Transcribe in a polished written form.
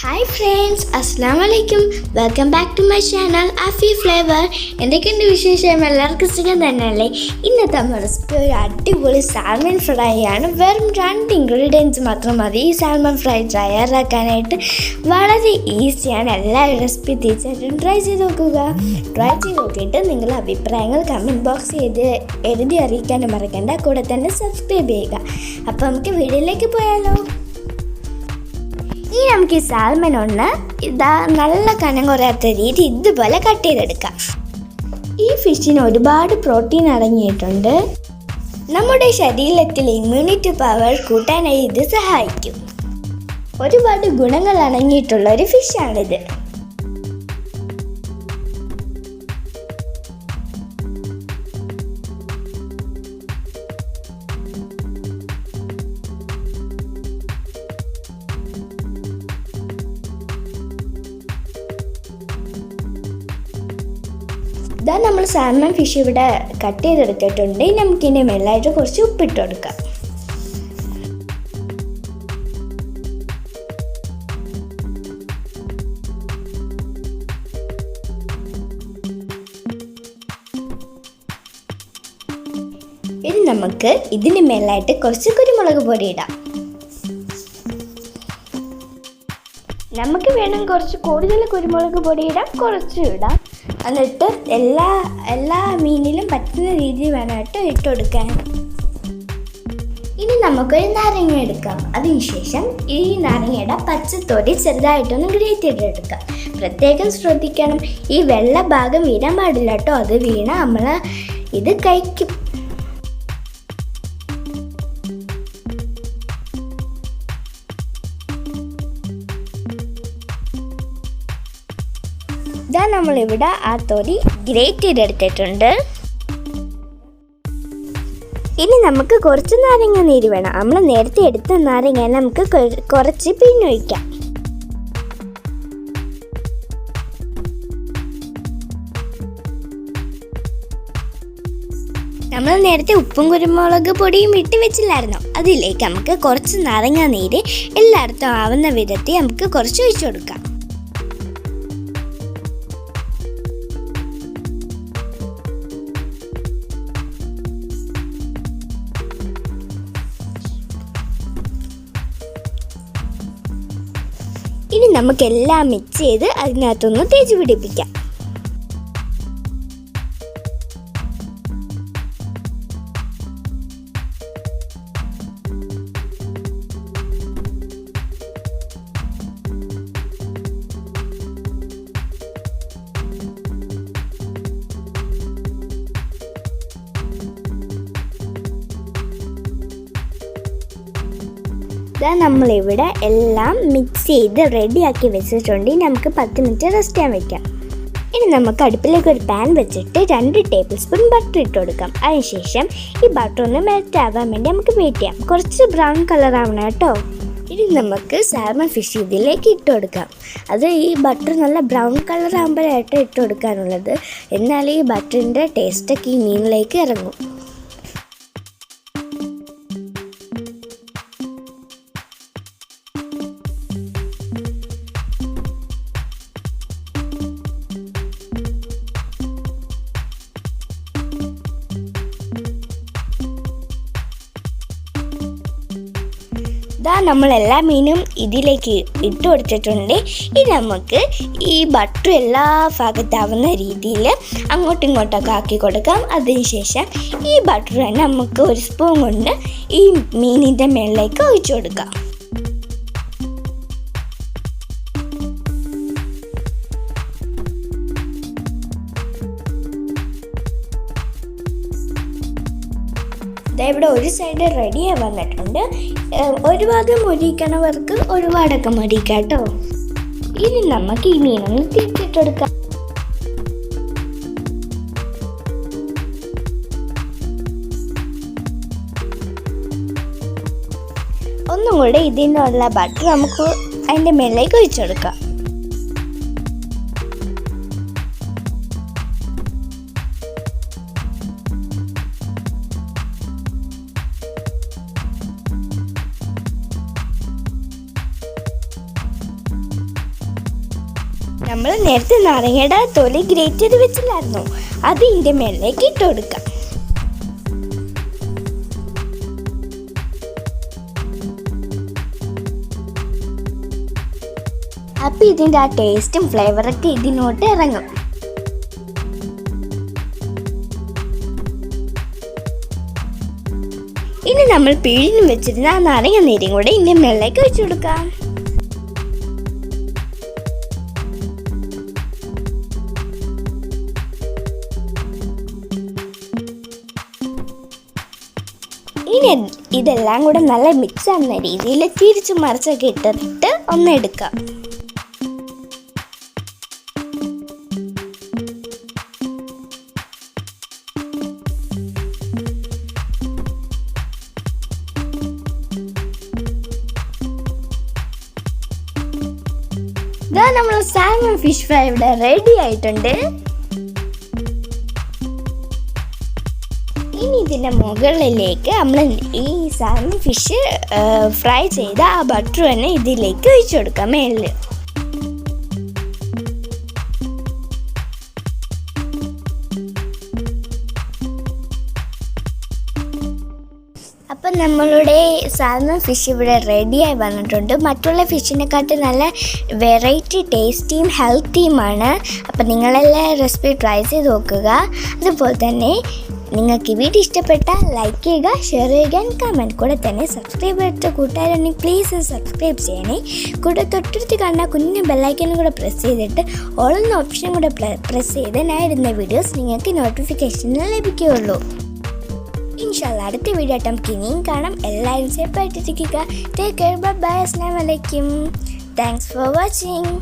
Hi friends, അസ്സലാമു അലൈക്കും. Welcome back to my channel Aafi flavour. എന്തൊക്കെയുണ്ട് വിശേഷം? എല്ലാവർക്കും സുഖം തന്നെയല്ലേ? ഇന്നത്തെ നമ്മുടെ റെസിപ്പി ഒരു അടിപൊളി സാൽമൺ ഫ്രൈ ആണ്. വെറും 2 ഇൻഗ്രീഡിയൻസ് മാത്രം മതി ഈ സാൽമൺ ഫ്രൈ തയ്യാറാക്കാനായിട്ട്. വളരെ ഈസിയാണ്. എല്ലാവരും റെസിപ്പി തീർച്ചയായിട്ടും ട്രൈ ചെയ്ത് നോക്കുക. ട്രൈ ചെയ്ത് നോക്കിയിട്ട് നിങ്ങളുടെ അഭിപ്രായങ്ങൾ കമൻറ്റ് ബോക്സ് എഴുതി അറിയിക്കാനും മറക്കണ്ട. കൂടെ തന്നെ സബ്സ്ക്രൈബ് ചെയ്യുക. അപ്പോൾ നമുക്ക് വീഡിയോയിലേക്ക് പോയാലോ. ഇനി നമുക്ക് ഈ സാൽമൺ നല്ല കനം കുറയാത്ത രീതി ഇതുപോലെ കട്ട് ചെയ്തെടുക്കാം. ഈ ഫിഷിന് ഒരുപാട് പ്രോട്ടീൻ അടങ്ങിയിട്ടുണ്ട്. നമ്മുടെ ശരീരത്തിൽ ഇമ്മ്യൂണിറ്റി പവർ കൂട്ടാനായി ഇത് സഹായിക്കും. ഒരുപാട് ഗുണങ്ങൾ അടങ്ങിയിട്ടുള്ള ഒരു ഫിഷാണിത്. ഇതാ നമ്മൾ സാൽമൺ ഫിഷ് ഇവിടെ കട്ട് ചെയ്തെടുത്തിട്ടുണ്ട്. നമുക്കിതിൻ്റെ മേലായിട്ട് കുറച്ച് ഉപ്പിട്ട് കൊടുക്കാം. ഇനി നമുക്ക് ഇതിൻ്റെ മേലായിട്ട് കുറച്ച് കുരുമുളക് പൊടി ഇടാം. നമുക്ക് വേണം കുറച്ച് കൂടുതൽ കുരുമുളക് പൊടി ഇടാം, കുറച്ച് ഇടാം. എന്നിട്ട് എല്ലാ മീനിലും പറ്റുന്ന രീതിയിൽ വേണമായിട്ട് ഇട്ട് കൊടുക്കാൻ. ഇനി നമുക്കൊരു നാരങ്ങ എടുക്കാം. അതിനുശേഷം ഈ നാരങ്ങയുടെ പച്ചത്തോടി ചെറുതായിട്ടൊന്ന് ഗ്രേറ്റ് ചെയ്തെടുക്കാം. പ്രത്യേകം ശ്രദ്ധിക്കണം, ഈ വെള്ള ഭാഗം വീഴാൻ പാടില്ല കേട്ടോ. അത് വീണ നമ്മൾ ഇത് കഴിക്കും. ഇതാ നമ്മളിവിടെ ആ തൊലി ഗ്രേറ്റ് ചെയ്തെടുത്തിട്ടുണ്ട്. ഇനി നമുക്ക് കുറച്ച് നാരങ്ങ നീര് വേണം. നമ്മൾ നേരത്തെ എടുത്ത നാരങ്ങ നമുക്ക് കുറച്ച് പിഴിഞ്ഞൊഴിക്കാം. നമ്മൾ നേരത്തെ ഉപ്പും കുരുമുളക് പൊടിയും ഇട്ട് വെച്ചില്ലായിരുന്നോ, അതിലേക്ക് നമുക്ക് കുറച്ച് നാരങ്ങ നീര് എല്ലായിടത്തും ആവുന്ന വിധത്തിൽ നമുക്ക് കുറച്ച് ഒഴിച്ചു കൊടുക്കാം. ഇനി നമുക്കെല്ലാം മിക്സ് ചെയ്ത് അതിനകത്തൊന്ന് തേച്ച് പിടിപ്പിക്കാം. നമ്മളിവിടെ എല്ലാം മിക്സ് ചെയ്ത് റെഡിയാക്കി വെച്ചിട്ടുണ്ട്. നമുക്ക് 10 മിനിറ്റ് റെസ്റ്റ് ചെയ്യാൻ വെക്കാം. ഇനി നമുക്ക് അടുപ്പിലേക്ക് ഒരു പാൻ വെച്ചിട്ട് 2 ടേബിൾ സ്പൂൺ ബട്ടർ ഇട്ട് കൊടുക്കാം. അതിനുശേഷം ഈ ബട്ടർ ഒന്ന് മെൽറ്റ് ആവാൻ വേണ്ടി നമുക്ക് വെയിറ്റ് ചെയ്യാം. കുറച്ച് ബ്രൗൺ കളർ ആവണം കേട്ടോ. ഇനി നമുക്ക് സാൽമൺ ഫിഷ് ഇതിലേക്ക് ഇട്ട് കൊടുക്കാം. അത് ഈ ബട്ടർ നല്ല ബ്രൗൺ കളർ ആകുമ്പോഴായിട്ട് ഇട്ട് കൊടുക്കാനുള്ളത്. എന്നാൽ ഈ ബട്ടറിൻ്റെ ടേസ്റ്റൊക്കെ ഈ മീനിലേക്ക് ഇറങ്ങും. നമ്മൾ എല്ലാ മീനും ഇതിലേക്ക് ഇട്ട് കൊടുത്തിട്ടുണ്ട്. ഇനി നമുക്ക് ഈ ബട്ടർ എല്ലാ ഭാഗത്താവുന്ന രീതിയിൽ അങ്ങോട്ടും ഇങ്ങോട്ടൊക്കെ ആക്കി കൊടുക്കാം. അതിനുശേഷം ഈ ബട്ടർ തന്നെ നമുക്ക് ഒരു സ്പൂൺ കൊണ്ട് ഈ മീനിൻ്റെ മേളിലേക്ക് ഒഴിച്ചു കൊടുക്കാം. ഇവിടെ ഒരു സൈഡ് റെഡിയായി വന്നിട്ടുണ്ട്. ഒരു ഭാഗം മൊരിക്കണവർക്ക് ഒരു ഭാഗമൊക്കെ മൊരിക്കാം കേട്ടോ. ഇനി നമുക്ക് ഈ മീനൊന്ന് തിരിച്ചിട്ടെടുക്കാം. ഒന്നും കൂടെ ഇതിനുള്ള ബട്ടർ നമുക്ക് അതിൻ്റെ മേലേക്ക് ഒഴിച്ചെടുക്കാം. നമ്മൾ നേരത്തെ നാരങ്ങയുടെ തൊലി ഗ്രേറ്റ് ചെയ്ത് വെച്ചില്ലായിരുന്നു, അത് ഇതിൻ്റെ മേളിലേക്ക് ഇട്ട് കൊടുക്കാം. അപ്പം ഇതിൻ്റെ ആ ടേസ്റ്റും ഫ്ലേവറൊക്കെ ഇതിനോട്ട് ഇറങ്ങും. ഇനി നമ്മൾ പിഴിഞ്ഞ് വെച്ചിരുന്ന ആ നാരങ്ങ നീരും കൂടെ ഇതിൻ്റെ മേളിലേക്ക് വെച്ച് കൊടുക്കാം. ഇനി ഇതെല്ലാം കൂടെ നല്ല മിക്സ് ആവുന്ന രീതിയിൽ തിരിച്ചു മറിച്ചൊക്കെ ഇട്ടിട്ട് ഒന്ന് എടുക്കാം. ഇതാ നമ്മൾ സാൽമൺ ഫിഷ് ഫ്രൈ ഇവിടെ റെഡി ആയിട്ടുണ്ട്. ഇനി ഇതിൻ്റെ മുകളിലേക്ക് നമ്മൾ ഈ സാൽമൺ ഫിഷ് ഫ്രൈ ചെയ്ത ആ ബട്ടർ തന്നെ ഇതിലേക്ക് ഒഴിച്ചു കൊടുക്കാം മേളിൽ. അപ്പം നമ്മളുടെ സാൽമൺ ഫിഷ് ഇവിടെ റെഡിയായി വന്നിട്ടുണ്ട്. മറ്റുള്ള ഫിഷിനെക്കാട്ടും നല്ല വെറൈറ്റി ടേസ്റ്റിയും ഹെൽത്തിയുമാണ്. അപ്പം നിങ്ങളെല്ലാം റെസിപ്പി ട്രൈ ചെയ്ത് നോക്കുക. അതുപോലെ തന്നെ നിങ്ങൾക്ക് ഈ വീഡിയോ ഇഷ്ടപ്പെട്ടാൽ ലൈക്ക് ചെയ്യുക, ഷെയർ ചെയ്യുക, കമൻറ്റ്. കൂടെ തന്നെ സബ്സ്ക്രൈബ് ചെയ്തിട്ട് കൂട്ടുകാരുണ്ടെങ്കിൽ പ്ലീസ് സബ്സ്ക്രൈബ് ചെയ്യണേ. കൂടെ തൊട്ടടുത്ത് കാണുന്ന കുഞ്ഞു ബെല്ലൈക്കനും കൂടെ പ്രസ് ചെയ്തിട്ട് ഓൾ എന്ന ഓപ്ഷൻ കൂടെ പ്രസ് ചെയ്ത് ഞാൻ ഇടുന്ന വീഡിയോസ് നിങ്ങൾക്ക് നോട്ടിഫിക്കേഷനിൽ ലഭിക്കുകയുള്ളൂ. ഇൻഷാല്ലാ അടുത്ത വീഡിയോ ആയിട്ട് നമുക്ക് ഇനിയും കാണാം. എല്ലാവരും സേഫായിട്ടിരിക്കുക. Take care. ബൈ. അസ്സലാമു അലൈക്കും. Thanks for watching.